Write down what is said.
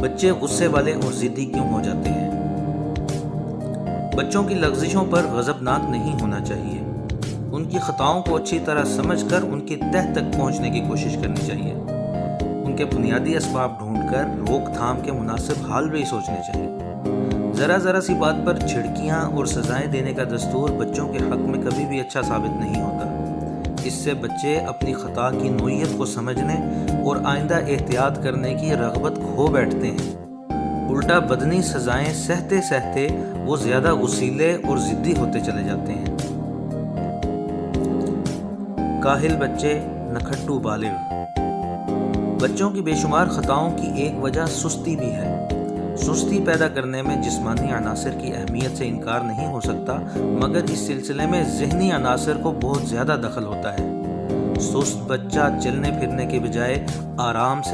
بچے غصے والے اور ضدی کیوں ہو جاتے ہیں؟ بچوں کی لغزشوں پر غضبناک نہیں ہونا چاہیے۔ ان کی خطاؤں کو اچھی طرح سمجھ کر ان کی تہہ تک پہنچنے کی کوشش کرنی چاہیے۔ ان کے بنیادی اسباب ڈھونڈ کر روک تھام کے مناسب حل بھی سوچنے چاہیے۔ ذرا سی بات پر چھڑکیاں اور سزائیں دینے کا دستور بچوں کے حق میں کبھی بھی اچھا ثابت نہیں ہوتا۔ اس سے بچے اپنی خطا کی نوعیت کو سمجھنے اور آئندہ احتیاط کرنے کی رغبت کھو بیٹھتے ہیں۔ الٹا بدنی سزائیں سہتے سہتے وہ زیادہ غصیلے اور ضدی ہوتے چلے جاتے ہیں۔ کاہل بچے نکھٹو بالغ۔ بچوں کی بے شمار خطاؤں کی ایک وجہ سستی بھی ہے۔ سستی پیدا کرنے میں جسمانی عناصر کی اہمیت سے انکار نہیں ہو سکتا، مگر اس سلسلے میں ذہنی عناصر کو بہت زیادہ دخل ہوتا ہے۔ سست بچہ چلنے پھرنے کے بجائے آرام سے